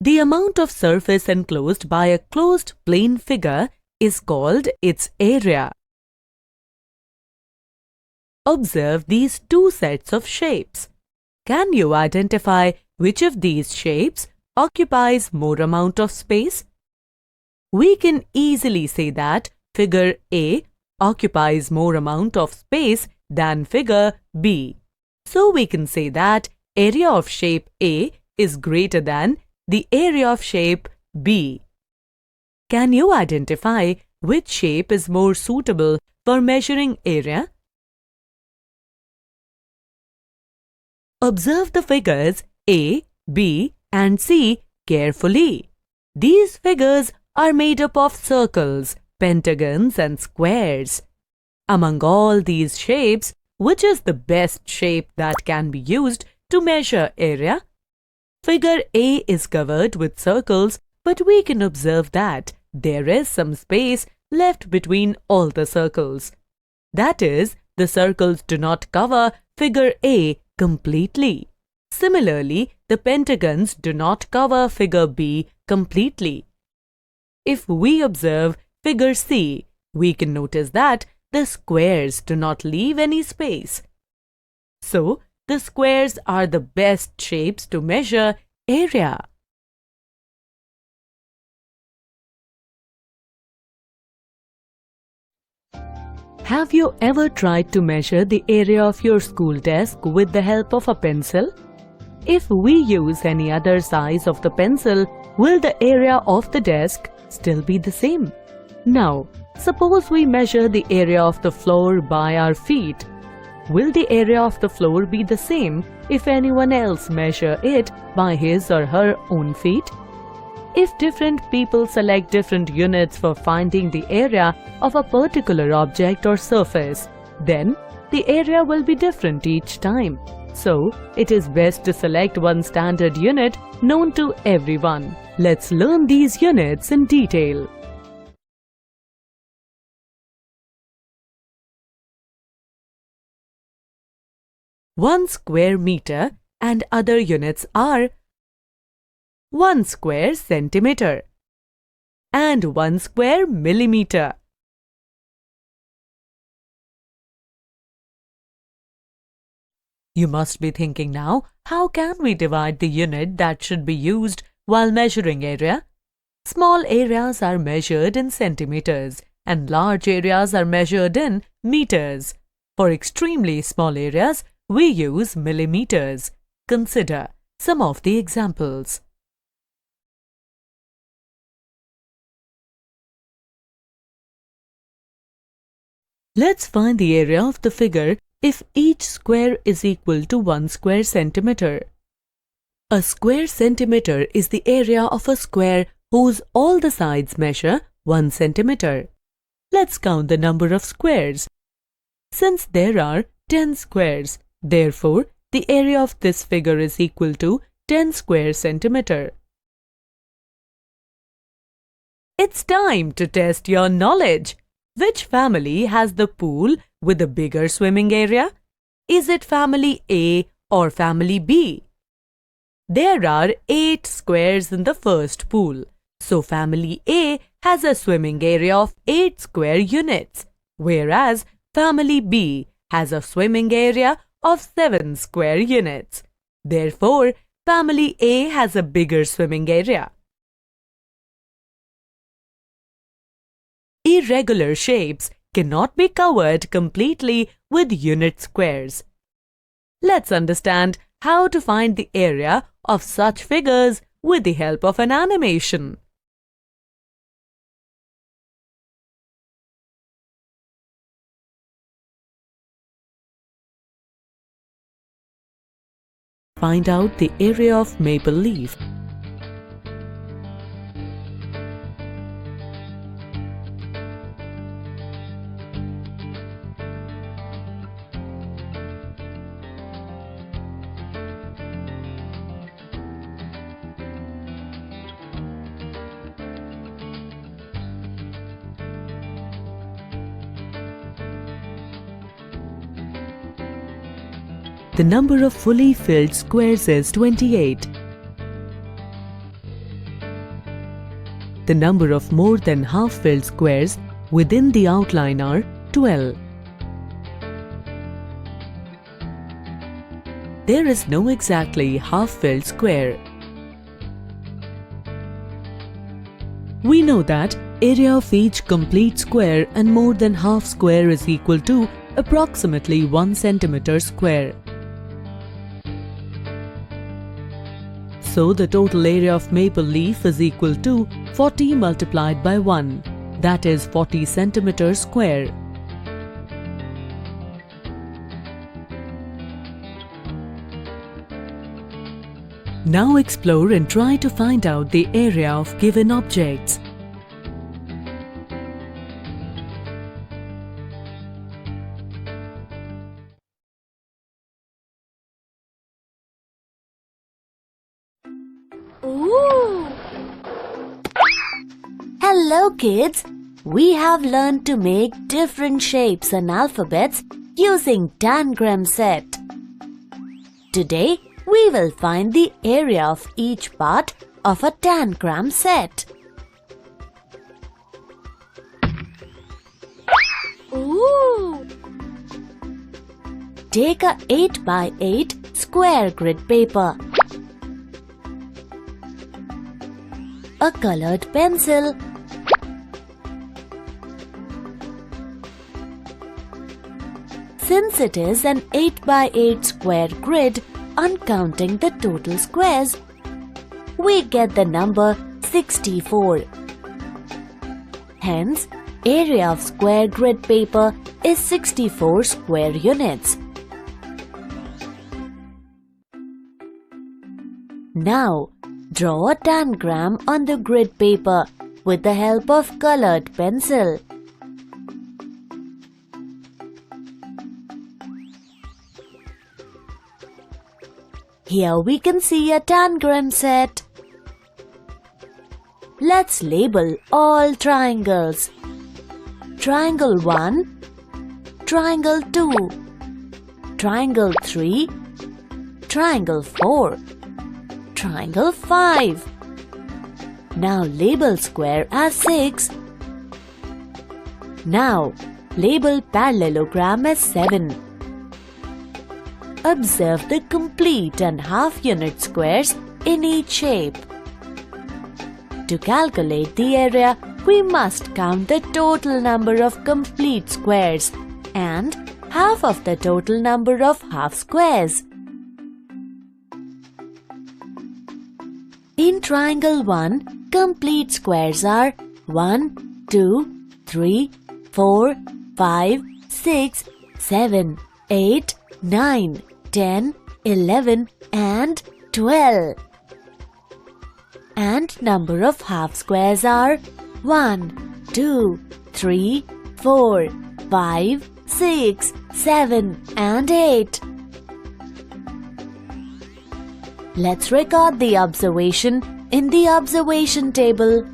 The amount of surface enclosed by a closed plane figure is called its area. Observe these two sets of shapes. Can you identify which of these shapes occupies more amount of space? We can easily say that figure A occupies more amount of space than figure B. So we can say that area of shape A is greater than the area of shape B. Can you identify which shape is more suitable for measuring area? Observe the figures A, B and C carefully. These figures are made up of circles, pentagons and squares. Among all these shapes, which is the best shape that can be used to measure area? Figure A is covered with circles, but we can observe that there is some space left between all the circles. That is, the circles do not cover figure A completely. Similarly, the pentagons do not cover figure B completely. If we observe figure C, we can notice that the squares do not leave any space. So, the squares are the best shapes to measure area. Have you ever tried to measure the area of your school desk with the help of a pencil? If we use any other size of the pencil, will the area of the desk still be the same? Now, suppose we measure the area of the floor by our feet. Will the area of the floor be the same if anyone else measure it by his or her own feet? If different people select different units for finding the area of a particular object or surface, then the area will be different each time. So, it is best to select one standard unit known to everyone. Let's learn these units in detail. One square meter and other units are 1 square centimeter and 1 square millimeter. You must be thinking now, how can we divide the unit that should be used while measuring area? Small areas are measured in centimeters and large areas are measured in meters. For extremely small areas, we use millimeters. Consider some of the examples. Let's find the area of the figure if each square is equal to 1 square centimeter. A square centimeter is the area of a square whose all the sides measure 1 centimeter. Let's count the number of squares. Since there are 10 squares, therefore, the area of this figure is equal to 10 square centimeter. It's time to test your knowledge. Which family has the pool with the bigger swimming area? Is it family A or family B? There are 8 squares in the first pool, so family A has a swimming area of 8 square units, whereas family B has a swimming area of 7 square units. Therefore, family A has a bigger swimming area. Irregular shapes cannot be covered completely with unit squares. Let's understand how to find the area of such figures with the help of an animation. Find out the area of maple leaf. The number of fully filled squares is 28. The number of more than half-filled squares within the outline are 12. There is no exactly half-filled square. We know that area of each complete square and more than half square is equal to approximately 1 centimeter square. So the total area of maple leaf is equal to 40 multiplied by 1, that is 40 centimeters square. Now explore and try to find out the area of given objects. Ooh! Hello kids! We have learned to make different shapes and alphabets using tangram set. Today, we will find the area of each part of a tangram set. Ooh! Take a 8 by 8 square grid paper, a colored pencil, since it is an 8 by 8 square grid, uncounting the total squares, we get the number 64. Hence, area of square grid paper is 64 square units. Now, draw a tangram on the grid paper with the help of colored pencil. Here we can see a tangram set. Let's label all triangles. Triangle 1, Triangle 2, Triangle 3, Triangle 4, Triangle 5. Now label square as 6. Now label parallelogram as 7. Observe the complete and half unit squares in each shape. To calculate the area, we must count the total number of complete squares and half of the total number of half squares. In triangle 1, complete squares are 1, 2, 3, 4, 5, 6, 7, 8, 9, 10, 11 and 12. And number of half squares are 1, 2, 3, 4, 5, 6, 7 and 8. Let's record the observation in the observation table.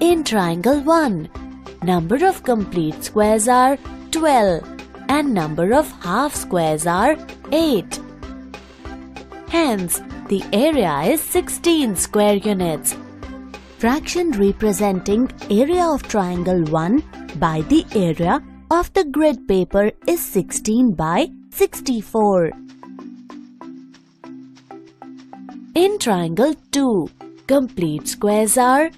In triangle 1, number of complete squares are 12 and number of half squares are 8. Hence, the area is 16 square units. Fraction representing area of triangle 1 by the area of the grid paper is 16 by 64. In triangle 2, complete squares are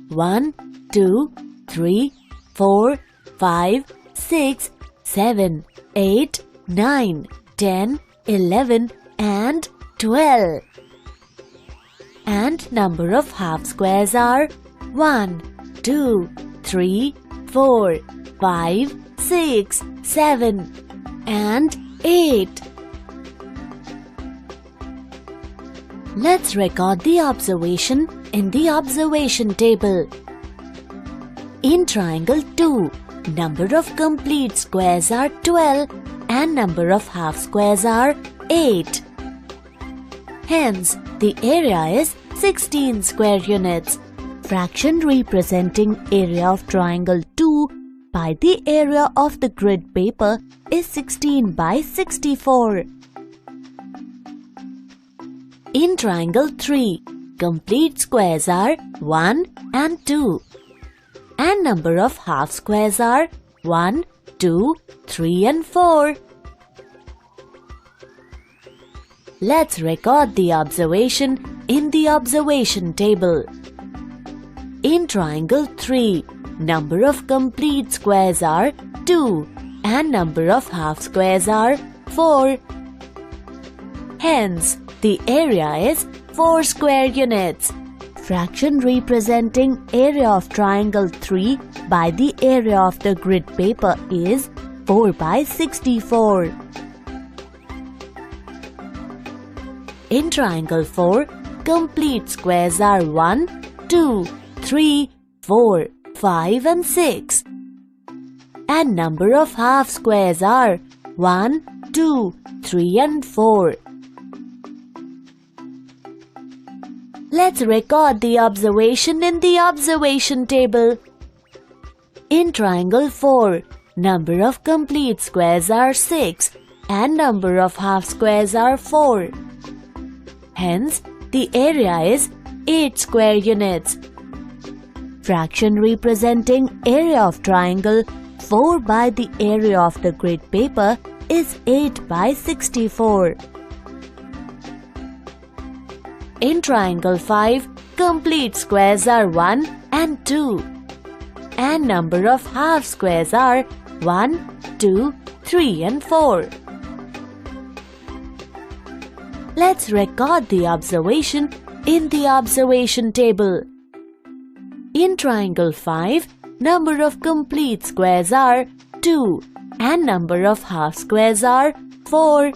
1, 2, 3, 4, 5, 6, 7, 8, 9, 10, 11 and 12. And number of half squares are 1, 2, 3, 4, 5, 6, 7 and 8. Let's record the observation in the observation table. In triangle 2, number of complete squares are 12 and number of half squares are 8. Hence, the area is 16 square units. Fraction representing area of triangle 2 by the area of the grid paper is 16 by 64. In triangle 3, complete squares are 1 and 2. And number of half squares are 1, 2, 3 and 4. Let's record the observation in the observation table. In triangle 3, number of complete squares are 2 and number of half squares are 4. Hence, the area is 4 square units. Fraction representing area of triangle 3 by the area of the grid paper is 4 by 64. In triangle 4, complete squares are 1, 2, 3, 4, 5 and 6. And number of half squares are 1, 2, 3 and 4. Let's record the observation in the observation table. In triangle 4, number of complete squares are 6 and number of half squares are 4. Hence, the area is 8 square units. Fraction representing area of triangle 4 by the area of the grid paper is 8 by 64. In triangle 5, complete squares are 1 and 2. And number of half squares are 1, 2, 3 and 4. Let's record the observation in the observation table. In triangle 5, number of complete squares are 2 and number of half squares are 4.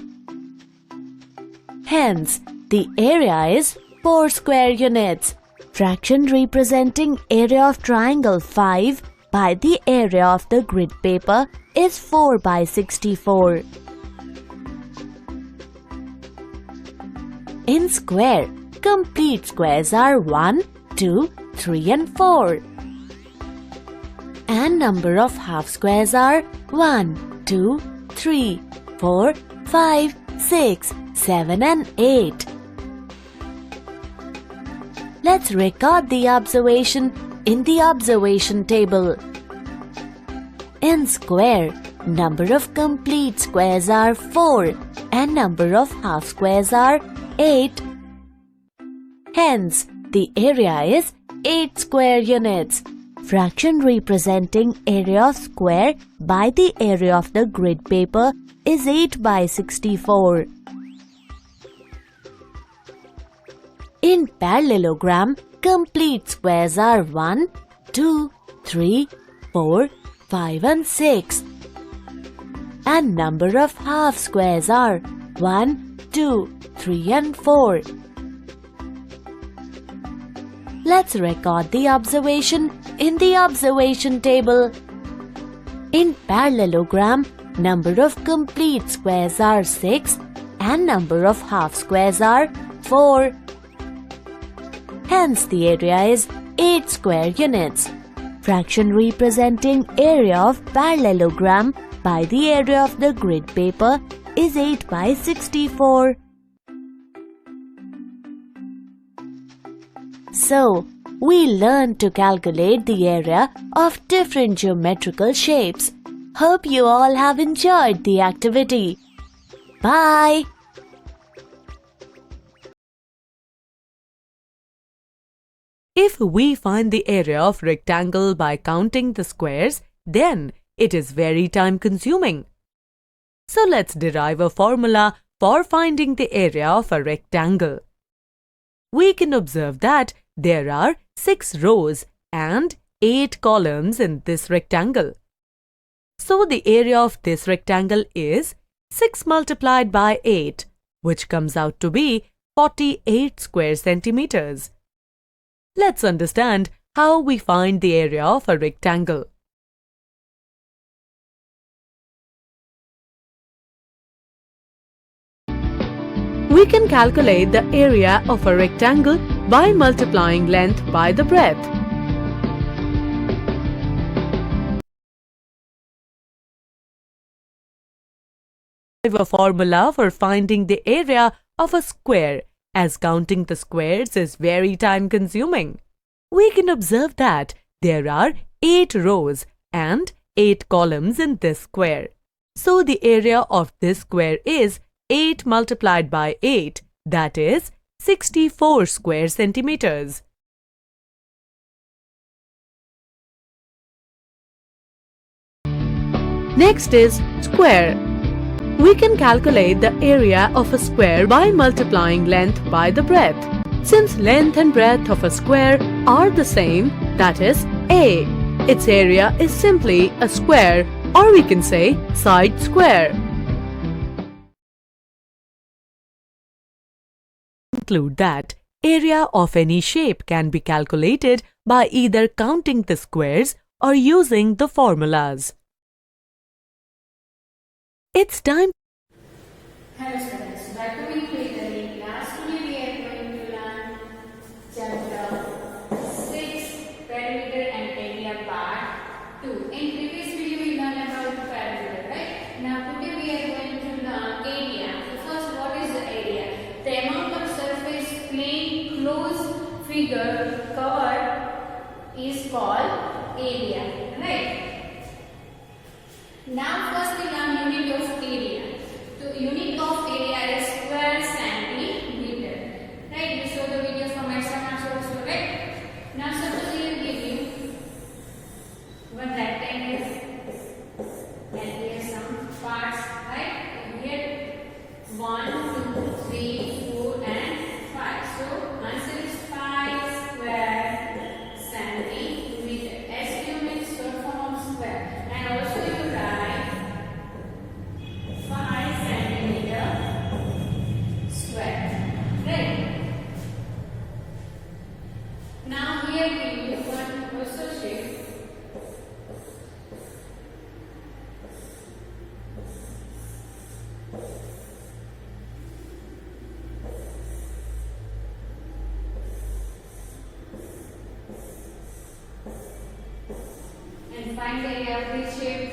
Hence, the area is 4 square units. Fraction representing area of triangle 5 by the area of the grid paper is 4 by 64. In square, complete squares are 1, 2, 3 and 4. And number of half squares are 1, 2, 3, 4, 5, 6, 7 and 8. Let's record the observation in the observation table. In square, number of complete squares are 4 and number of half squares are 8. Hence, the area is 8 square units. Fraction representing area of square by the area of the grid paper is 8 by 64. In parallelogram, complete squares are 1, 2, 3, 4, 5 and 6. And number of half squares are 1, 2, 3 and 4. Let's record the observation in the observation table. In parallelogram, number of complete squares are 6 and number of half squares are 4. Hence, the area is 8 square units. Fraction representing area of parallelogram by the area of the grid paper is 8 by 64. So, we learned to calculate the area of different geometrical shapes. Hope you all have enjoyed the activity. Bye! If we find the area of rectangle by counting the squares, then it is very time-consuming. So let's derive a formula for finding the area of a rectangle. We can observe that there are 6 rows and 8 columns in this rectangle. So the area of this rectangle is 6 multiplied by 8, which comes out to be 48 square centimeters. Let's understand how we find the area of a rectangle. We can calculate the area of a rectangle by multiplying length by the breadth. A formula for finding the area of a square as counting the squares is very time-consuming. We can observe that there are 8 rows and 8 columns in this square. So the area of this square is 8 multiplied by 8, that is 64 square centimeters. Next is square. We can calculate the area of a square by multiplying length by the breadth. Since length and breadth of a square are the same, that is A, its area is simply a square, or we can say side square. Conclude that area of any shape can be calculated by either counting the squares or using the formulas. It's time. Hello students, welcome to the class. Today we are going to learn chapter 6, perimeter and area part 2. In previous video we learned about perimeter, right? Now today we are going to learn area. So first, what is the area? The amount of surface plane closed figure covered is called area, right? Now first we learn unit of area. So unit of area is square centimeter. Right? You saw the video from exam also, right? Now suppose I will give you one rectangle and here some parts, right? And here 1, 2, 3, 4 and 5. So answer is 5 square centimeter. S unit is short form of square. And also you write 5 centimeter square. Right? Now here we will one also shape. And find the area of this shape.